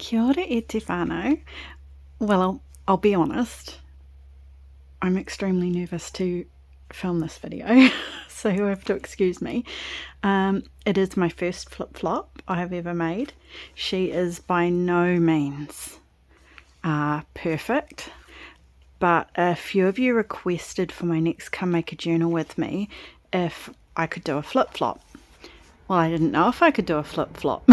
Kia ora e te whānau. Well, I'll be honest, I'm extremely nervous to film this video, so you'll have to excuse me. It is my first flip-flop I have ever made. She is by no means perfect, but a few of you requested for my next Come Make a Journal with me if I could do a flip-flop. Well, I didn't know if I could do a flip-flop.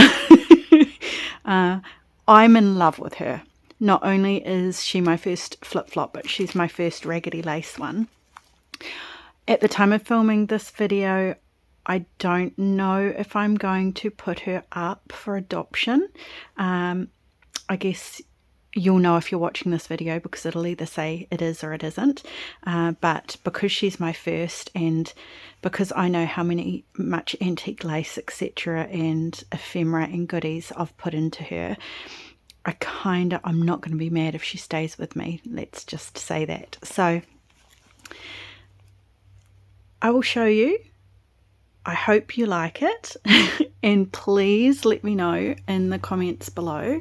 I'm in love with her. Not only is she my first flip-flop, but she's my first raggedy lace one. At the time of filming this video, I don't know if I'm going to put her up for adoption. I guess you'll know if you're watching this video because it'll either say it is or it isn't. But because she's my first, and because I know how much antique lace, etc., and ephemera and goodies I've put into her, I'm not going to be mad if she stays with me. Let's just say that. So I will show you. I hope you like it. And please let me know in the comments below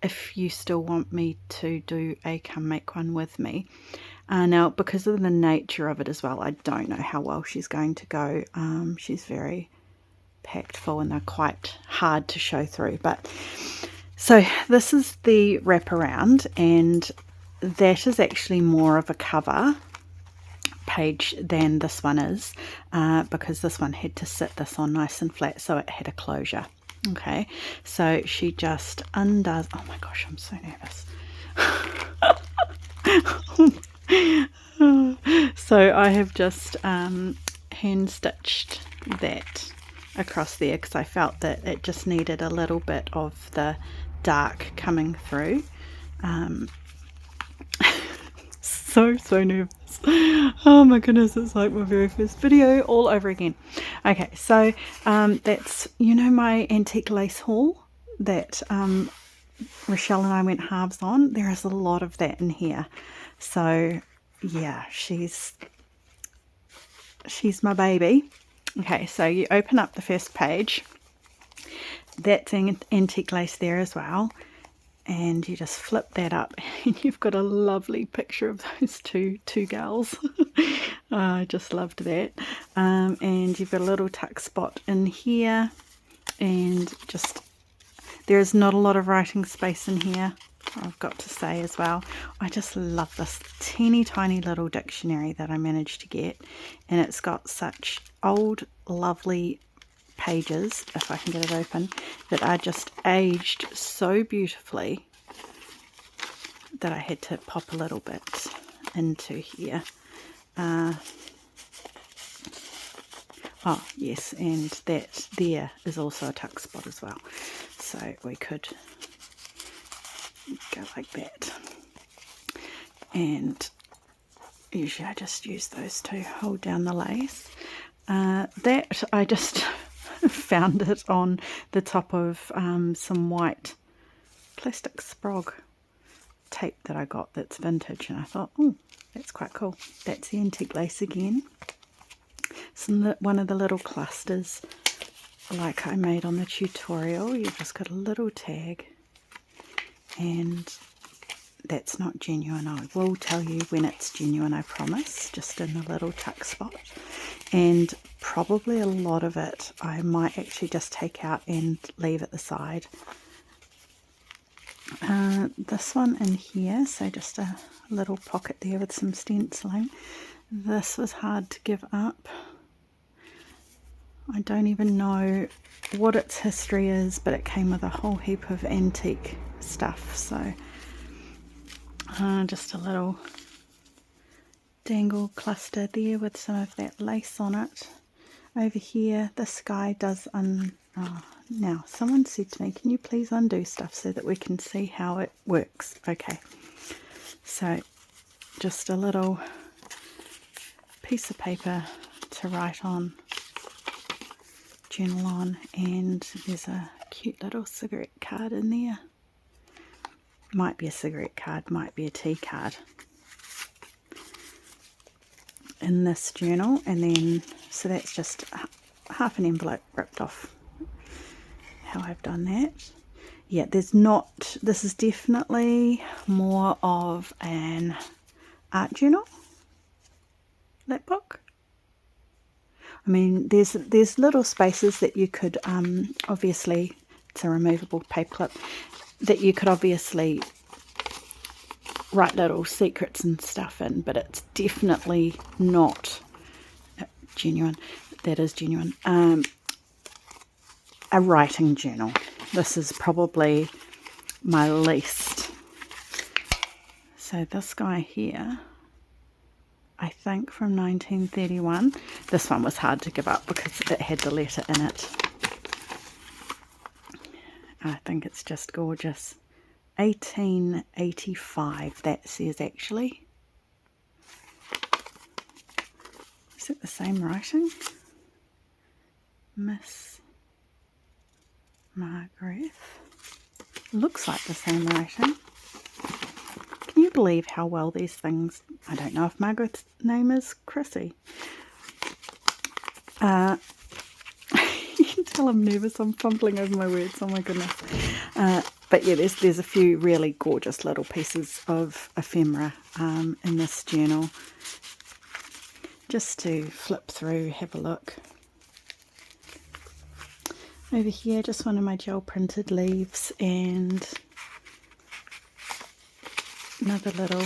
if you still want me to do a come make one with me. Now, because of the nature of it as well, I don't know how well she's going to go. She's very packed full and they're quite hard to show through. But so this is the wraparound, and that is actually more of a cover page than this one is, because this one had to sit this on nice and flat, so it had a closure. Okay, so she just undoes. Oh my gosh, I'm so nervous. So I have just hand stitched that across there because I felt that it just needed a little bit of the dark coming through. So nervous. Oh my goodness, it's like my very first video all over again. Okay, so that's, you know, my antique lace haul that Rochelle and I went halves on. There is a lot of that in here. So yeah, she's my baby. Okay, so you open up the first page. That's antique lace there as well. And you just flip that up and you've got a lovely picture of those two girls. I just loved that. And you've got a little tuck spot in here, and just there is not a lot of writing space in here, I've got to say as well. I just love this teeny tiny little dictionary that I managed to get, and it's got such old lovely pages, if I can get it open, that are just aged so beautifully that I had to pop a little bit into here. Oh yes, and that there is also a tuck spot as well, so we could go like that. And usually I just use those to hold down the lace. That I just found it on the top of some white plastic sprog tape that I got that's vintage, and I thought, oh, that's quite cool. That's the antique lace again. One of the little clusters like I made on the tutorial. You've just got a little tag, and that's not genuine. I will tell you when it's genuine, I promise, just in the little tuck spot. And probably a lot of it I might actually just take out and leave at the side. This one in here, so just a little pocket there with some stenciling. This was hard to give up. I don't even know what its history is, but it came with a whole heap of antique stuff. So just a little dangle cluster there with some of that lace on it. Over here, this guy does now someone said to me, can you please undo stuff so that we can see how it works? Okay, so just a little piece of paper to write on, journal on, and there's a cute little cigarette card in there. Might be a cigarette card, might be a tea card in this journal. And then so that's just half an envelope ripped off how I've done that. yeah, there's not, this is definitely more of an art journal, that book. I mean, there's little spaces that you could obviously, it's a removable paperclip, that you could obviously write little secrets and stuff in, but it's definitely not genuine. That is genuine. A writing journal. This is probably my least. So this guy here, I think from 1931. This one was hard to give up because it had the letter in it. I think it's just gorgeous. 1885, that says actually. Is it the same writing? Miss Margaret. Looks like the same writing. Can you believe how well these things... I don't know if Margaret's name is Chrissy. You can tell I'm nervous. I'm fumbling over my words. Oh my goodness. But yeah, there's a few really gorgeous little pieces of ephemera in this journal. Just to flip through, have a look. Over here, just one of my gel printed leaves and another little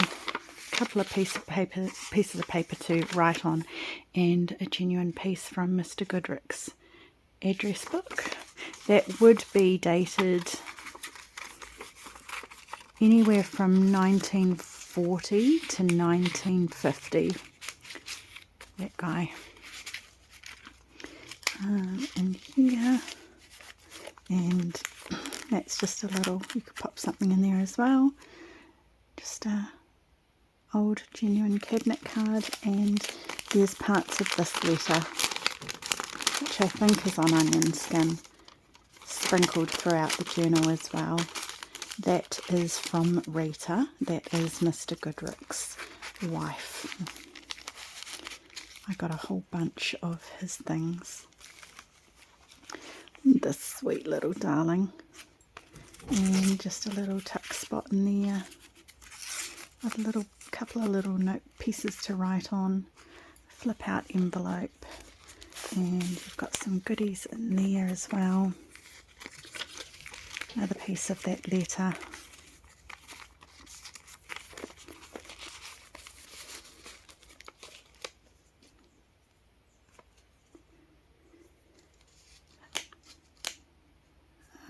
couple of pieces of paper to write on, and a genuine piece from Mr. Goodrick's address book. That would be dated anywhere from 1940 to 1950. That guy. And here, and that's just a little, you could pop something in there as well. Just a old genuine cabinet card, and there's parts of this letter, which I think is on onion skin, sprinkled throughout the journal as well. That is from Rita. That is Mr. Goodrick's wife. I got a whole bunch of his things. This sweet little darling. And just a little tuck spot in there. With a little couple of little note pieces to write on. Flip out envelope. And you've got some goodies in there as well. Another piece of that letter.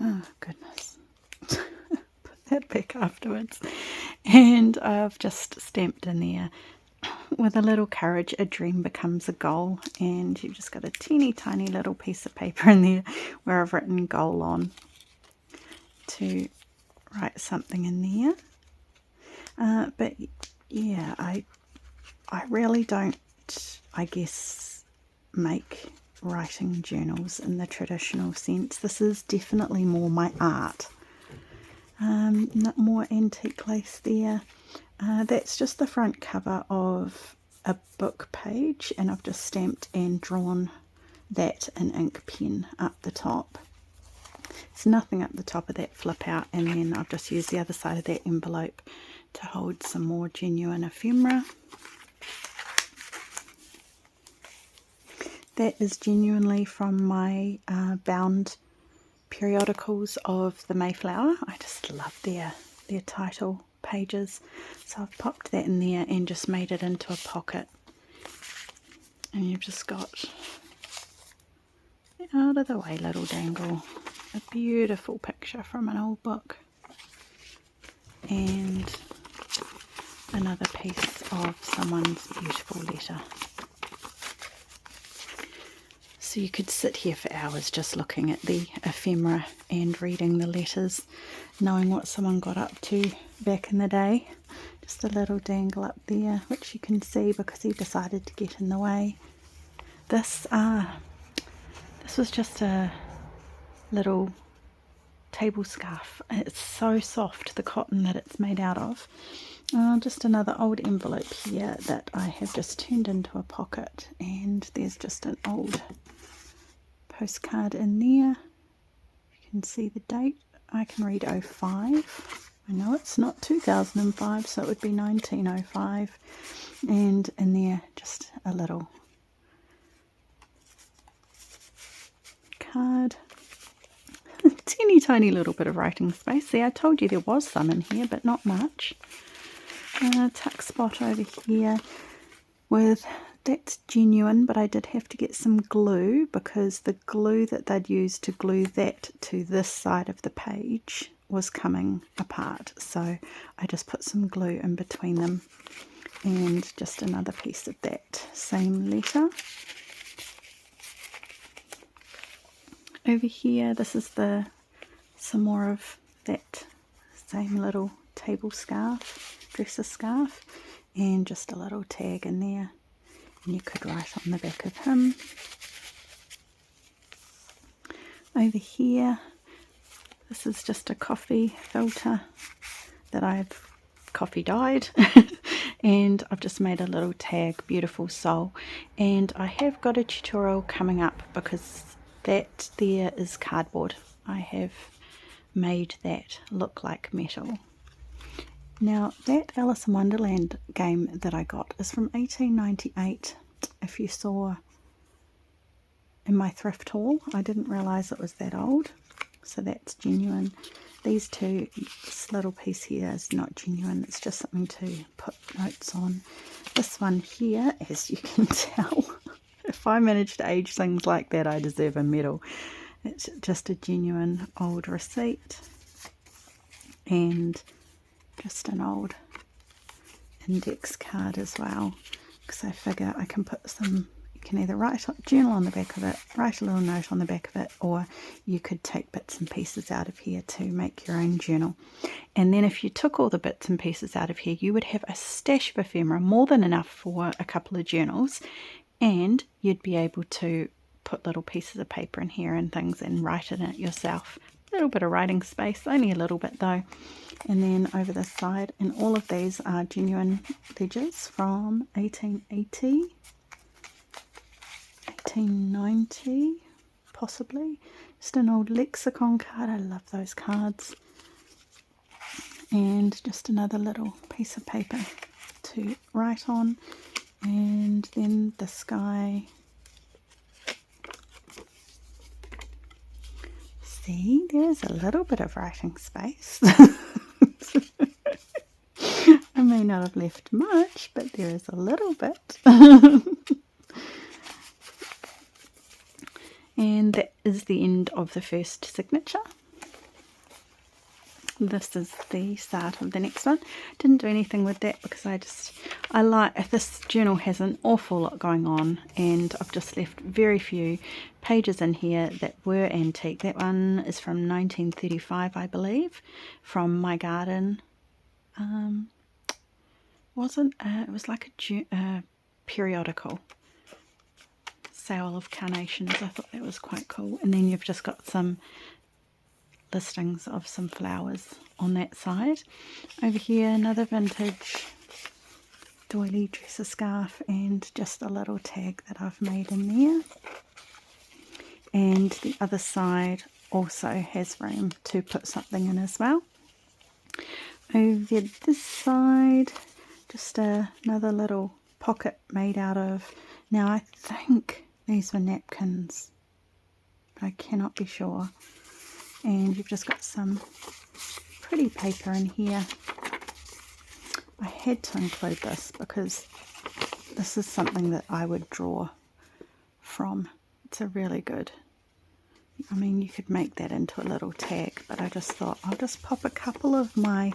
Oh goodness. Put that back afterwards. And I've just stamped in there, with a little courage, a dream becomes a goal. And you've just got a teeny tiny little piece of paper in there where I've written goal on, to write something in there. But yeah, I really don't, I guess, make writing journals in the traditional sense. This is definitely more my art. Not more antique lace there. That's just the front cover of a book page, and I've just stamped and drawn that in ink pen up the top. There's nothing up the top of that flip out, and then I've just used the other side of that envelope to hold some more genuine ephemera. That is genuinely from my bound periodicals of the Mayflower. I just love their title pages. So I've popped that in there and just made it into a pocket. And you've just got, out of the way little dangle, a beautiful picture from an old book. And another piece of someone's beautiful letter. So you could sit here for hours just looking at the ephemera and reading the letters, knowing what someone got up to back in the day. Just a little dangle up there, which you can see because he decided to get in the way. This was just a little table scarf. It's so soft, the cotton that it's made out of. Just another old envelope here that I have just turned into a pocket, and there's just an old postcard in there. You can see the date I can read 05. I know it's not 2005, so it would be 1905. And in there, just a little card. Teeny tiny little bit of writing space. See, I told you there was some in here, but not much. Tuck spot over here with, that's genuine, but I did have to get some glue because the glue that they'd used to glue that to this side of the page was coming apart. So I just put some glue in between them, and just another piece of that same letter. Over here, this is some more of that same little table scarf, dresser scarf, and just a little tag in there. And you could write on the back of him. Over here, this is just a coffee filter that I've coffee dyed. And I've just made a little tag, beautiful soul. And I have got a tutorial coming up because that there is cardboard. I have made that look like metal. Now that Alice in Wonderland game that I got is from 1898. If you saw in my thrift haul, I didn't realise it was that old. So that's genuine. These two, this little piece here is not genuine. It's just something to put notes on. This one here, as you can tell, if I manage to age things like that, I deserve a medal. It's just a genuine old receipt and just an old index card as well, because I figure I can put some, you can either write a journal on the back of it, write a little note on the back of it, or you could take bits and pieces out of here to make your own journal. And then if you took all the bits and pieces out of here, you would have a stash of ephemera, more than enough for a couple of journals, and you'd be able to put little pieces of paper in here and things and write in it yourself. A little bit of writing space, only a little bit though. And then over this side, and all of these are genuine ledgers from 1880, 1890 possibly. Just an old lexicon card. I love those cards. And just another little piece of paper to write on. And then the sky. See, there's a little bit of writing space. I may not have left much, but there is a little bit. And that is the end of the first signature. This is the start of the next one. Didn't do anything with that because I like, this journal has an awful lot going on, and I've just left very few pages in here that were antique. That one is from 1935, I believe, from my garden. It was like a periodical sale of carnations. I thought that was quite cool. And then you've just got some listings of some flowers on that side. Over here, another vintage doily dresser scarf, and just a little tag that I've made in there. And the other side also has room to put something in as well. Over this side, just another little pocket made out of, now I think these were napkins, but I cannot be sure. And you've just got some pretty paper in here. I had to include this because this is something that I would draw from. It's a really good, I mean, you could make that into a little tag, but I just thought I'll just pop a couple of my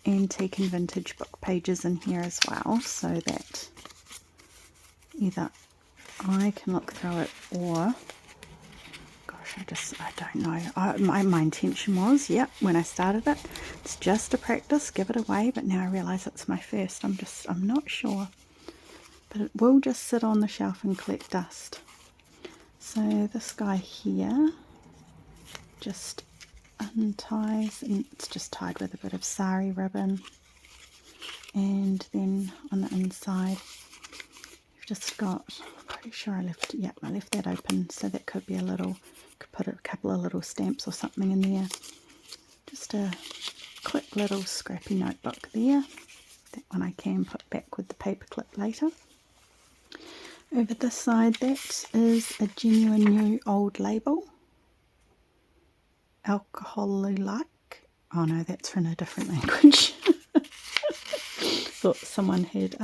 antique and vintage book pages in here as well, so that either I can look through it, or I don't know. My intention was, when I started it, it's just a practice, give it away, but now I realise it's my first. I'm not sure. But it will just sit on the shelf and collect dust. So this guy here just unties, and it's just tied with a bit of sari ribbon. And then on the inside, you've just got, I'm pretty sure I left that open, so that could be a little, could put a couple of little stamps or something in there. just a quick little scrappy notebook there. That one I can put back with the paper clip later. Over this side, that is a genuine new old label. Alcohol-like. Oh no, that's in a different language. Thought someone had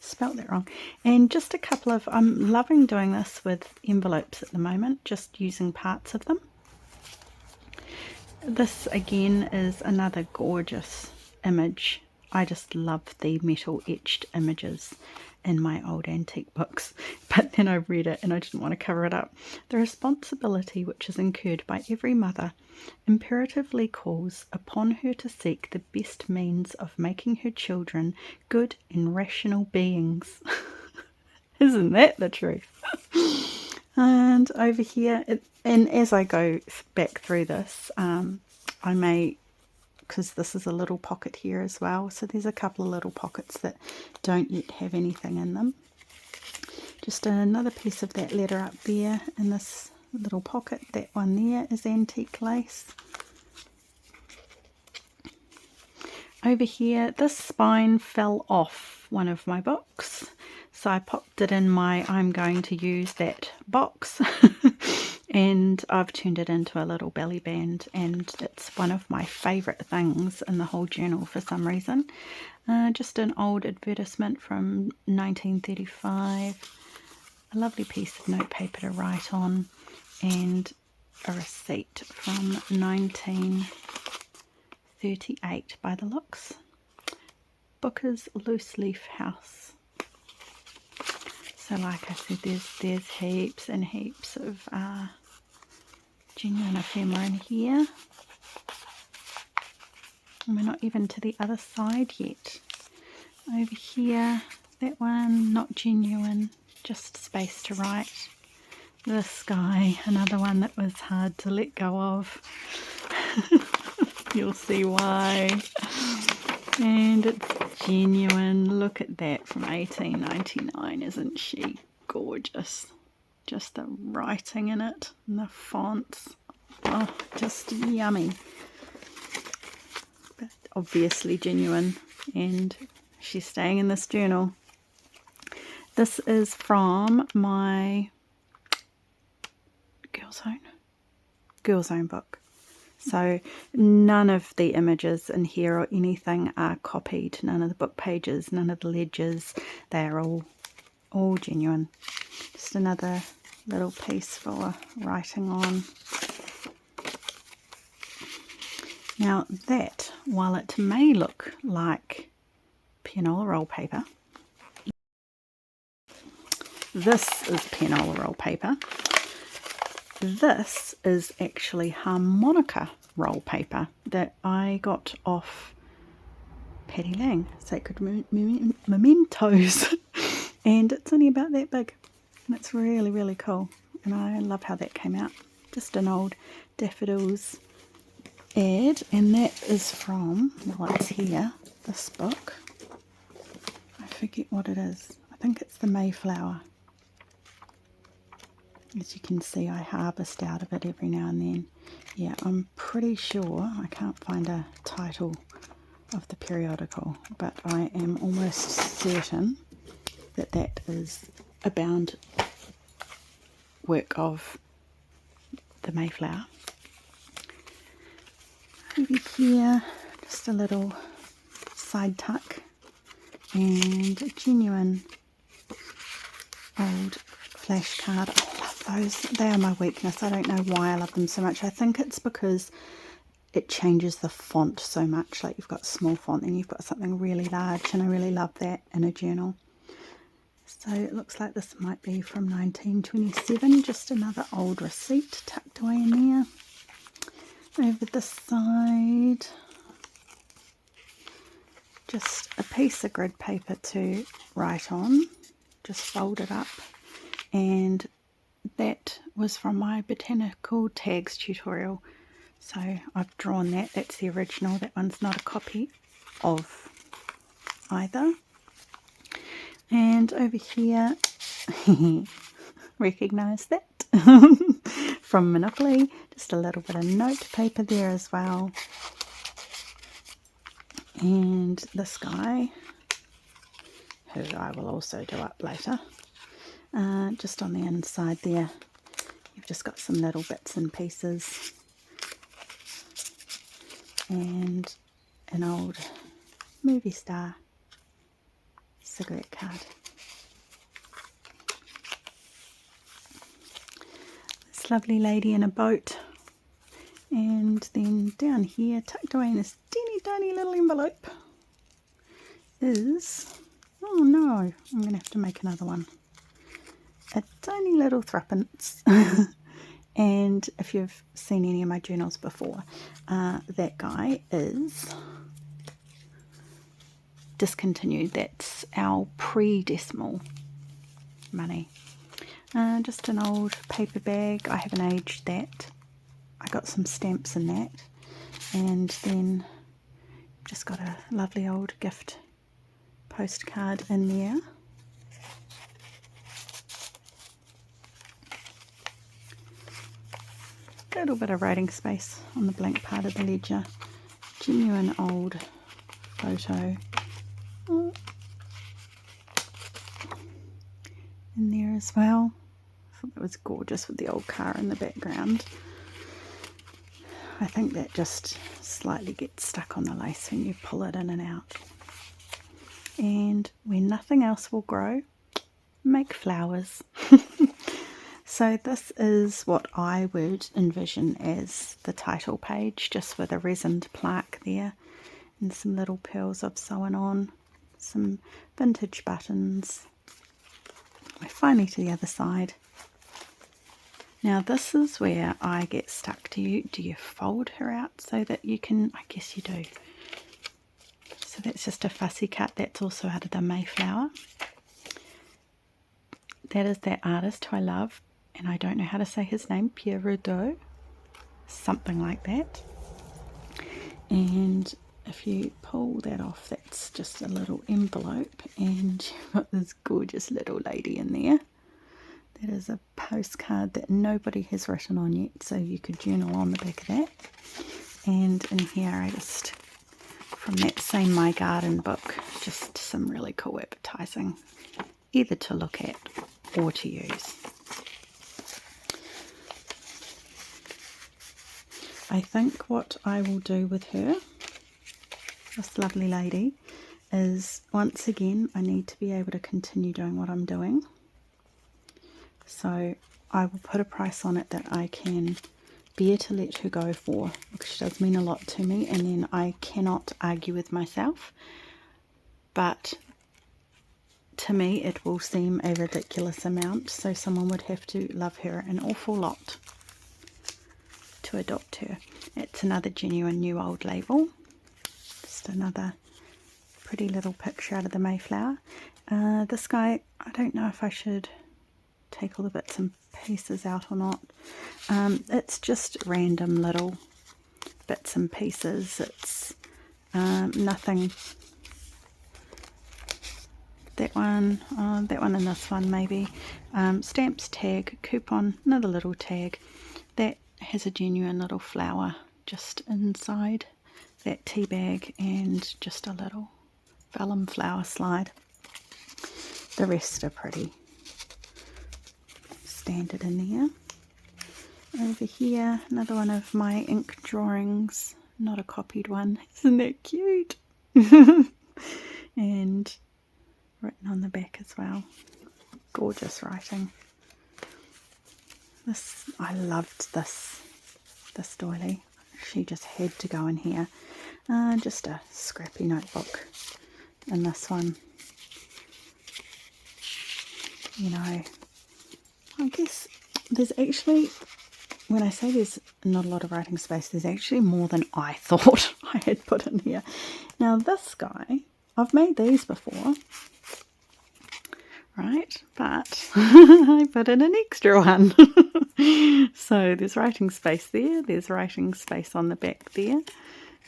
spelt that wrong. And just a couple of, I'm loving doing this with envelopes at the moment, just using parts of them. This again is another gorgeous image. I just love the metal etched images in my old antique books, but then I read it and I didn't want to cover it up. The responsibility which is incurred by every mother imperatively calls upon her to seek the best means of making her children good and rational beings. Isn't that the truth? And over here, and as I go back through this, I may, because this is a little pocket here as well, so there's a couple of little pockets that don't yet have anything in them. Just another piece of that letter up there in this little pocket. That one there is antique lace. Over here, this spine fell off one of my books, so I popped it in my I'm going to use that box. And I've turned it into a little belly band, and it's one of my favourite things in the whole journal for some reason. Just an old advertisement from 1935, a lovely piece of notepaper to write on, and a receipt from 1938 by the looks. Booker's Loose Leaf House. So like I said, there's heaps and heaps of genuine ephemera in here. And we're not even to the other side yet. Over here, that one, not genuine, just space to write. This guy, another one that was hard to let go of. You'll see why. And it's genuine. Look at that, from 1899. Isn't she gorgeous? Just the writing in it and the fonts. Oh, just yummy. But obviously genuine, and she's staying in this journal. This is from my Girls' Own book. So none of the images in here or anything are copied. None of the book pages, none of the ledgers. They are all genuine. Just another little piece for writing on. Now that, while it may look like pianola roll paper, this is pianola roll paper. This is actually harmonica roll paper that I got off Paddy Lang, Sacred Mementos. And it's only about that big. And it's really, really cool. And I love how that came out. Just an old daffodils ad. And that is from, well, it's here, this book. I forget what it is. I think it's the Mayflower. As you can see, I harvest out of it every now and then. Yeah, I'm pretty sure, I can't find a title of the periodical, but I am almost certain that that is a bound work of the Mayflower. Over here, just a little side tuck and a genuine old flash card. I love those. They are my weakness. I don't know why I love them so much. I think it's because it changes the font so much. Like you've got small font and you've got something really large, and I really love that in a journal. So it looks like this might be from 1927. Just another old receipt tucked away in there. Over this side, just a piece of grid paper to write on. Just fold it up. And that was from my Botanical tags tutorial. So I've drawn that. That's the original. That one's not a copy of either. And over here, recognise that, from Monopoly, Just a little bit of note paper there as well. And this guy, who I will also do up later, just on the inside there, you've just got some little bits and pieces and an old movie star cigarette card. This lovely lady in a boat, and then down here, tucked away in this teeny tiny little envelope, is, oh no, I'm going to have to make another one, a tiny little threepence. And if you've seen any of my journals before, that guy is discontinued. That's our pre-decimal money. Just an old paper bag. I haven't aged that. I got some stamps in that. And then just got a lovely old gift postcard in there. A little bit of writing space on the blank part of the ledger. Genuine old photo in there as well. I thought that was gorgeous with the old car in the background. I think that just slightly gets stuck on the lace when you pull it in and out. And when nothing else will grow, make flowers. So this is what I would envision as the title page, just with a resined plaque there and some little pearls I've sewn on, some vintage buttons. We're finally to the other side. Now this is where I get stuck. Do you fold her out so that you can, I guess you do. So that's just a fussy cut. That's also out of the Mayflower. That is that artist who I love, and I don't know how to say his name, Pierre Rudeau, something like that. And if you pull that off, that's just a little envelope, and you've got this gorgeous little lady in there. That is a postcard that nobody has written on yet, so you could journal on the back of that. And in here I just, from that same My Garden book, just some really cool advertising, either to look at or to use. I think what I will do with her, this lovely lady, is once again I need to be able to continue doing what I'm doing. So I will put a price on it that I can bear to let her go for, because she does mean a lot to me, and then I cannot argue with myself. But to me it will seem a ridiculous amount, so someone would have to love her an awful lot to adopt her. It's another genuine new old label. Just another pretty little picture out of the Mayflower. This guy, I don't know if I should take all the bits and pieces out or not. It's just random little bits and pieces. It's nothing. That one and this one maybe. Stamps, tag, coupon, another little tag. That has a genuine little flower just inside that tea bag, and just a little vellum flower slide. The rest are pretty standard in there. Over here, another one of my ink drawings, not a copied one. Isn't that cute? And written on the back as well. Gorgeous writing. This, I loved this doily. She just had to go in here. Just a scrappy notebook in this one. You know, I guess there's actually, when I say there's not a lot of writing space, there's actually more than I thought I had put in here. Now this guy, I've made these before, right? But I put in an extra one. So there's writing space there, there's writing space on the back there,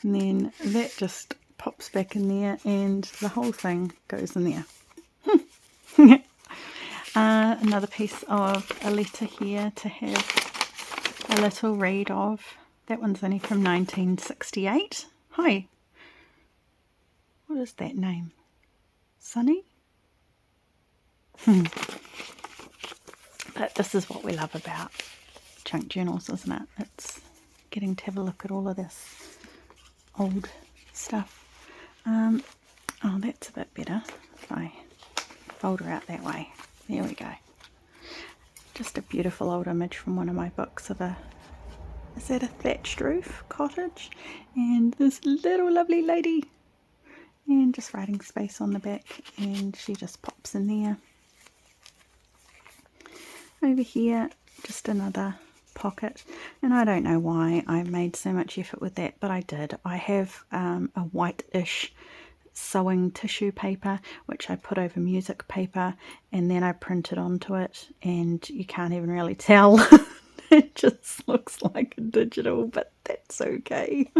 and then that just pops back in there, and the whole thing goes in there. Another piece of a letter here to have a a little read of. That one's only from 1968. Hi. What is that name? Sunny? But this is what we love about junk journals, isn't it? It's getting to have a look at all of this old stuff. Oh, that's a bit better if I fold her out that way. There we go. Just a beautiful old image from one of my books of a, is that a thatched roof cottage? And this little lovely lady. And just writing space on the back, and she just pops in there. Over here, just another pocket, and I don't know why I made so much effort with that, but I did. I have a whitish sewing tissue paper which I put over music paper, and then I printed onto it, and you can't even really tell. It just looks like a digital, but that's okay.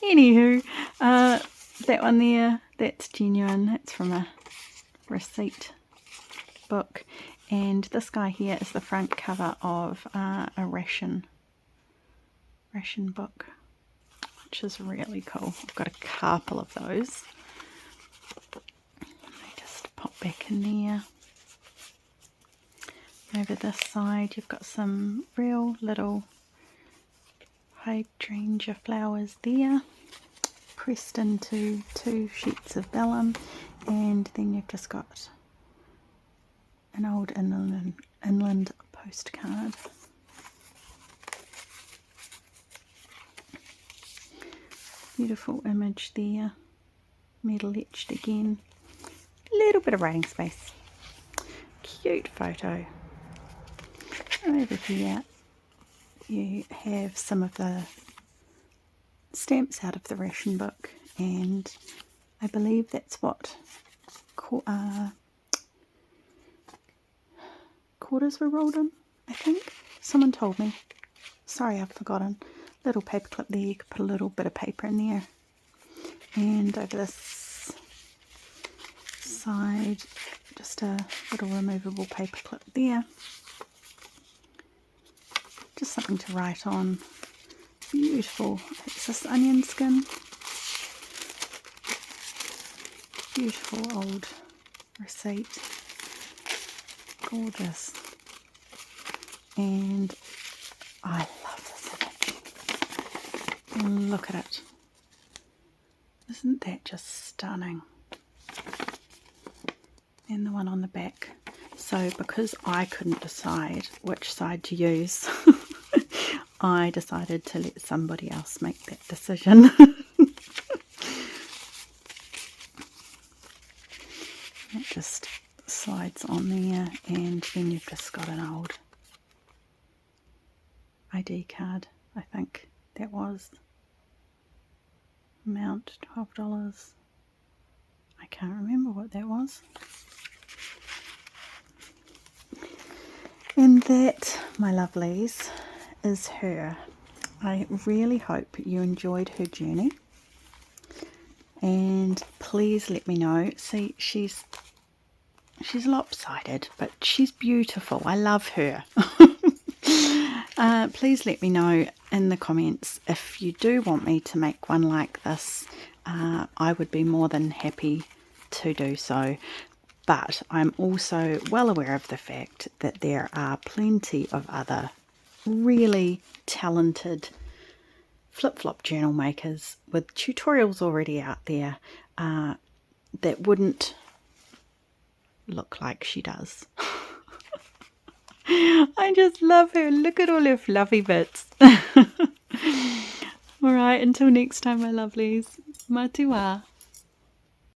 Anywho, that one there, that's genuine. That's from a receipt book, and this guy here is the front cover of a ration book, which is really cool. I've got a couple of those. They just pop back in there. Over this side you've got some real little hydrangea flowers there, pressed into 2 sheets of vellum, and then you've just got an old inland postcard. Beautiful image there, metal etched again, a little bit of writing space, cute photo. Over here you have some of the stamps out of the ration book, and I believe that's what quarters were rolled in, I think. Someone told me. Sorry, I've forgotten. Little paper clip there, you could put a little bit of paper in there. And over this side, just a little removable paper clip there. Just something to write on. Beautiful. It's this onion skin. Beautiful old receipt. Gorgeous. And I love this image. Look at it. Isn't that just stunning? And the one on the back. So because I couldn't decide which side to use, I decided to let somebody else make that decision. It just slides on there, and then you've just got an old ID card, I think that was. Amount $12. I can't remember what that was. And that, my lovelies, is her. I really hope you enjoyed her journey, and please let me know. See, she's lopsided, but she's beautiful. I love her. Please let me know in the comments if you do want me to make one like this. I would be more than happy to do so. But I'm also well aware of the fact that there are plenty of other really talented flip-flop journal makers with tutorials already out there that wouldn't look like she does. I just love her. Look at all her fluffy bits. Alright, until next time, my lovelies. Matua.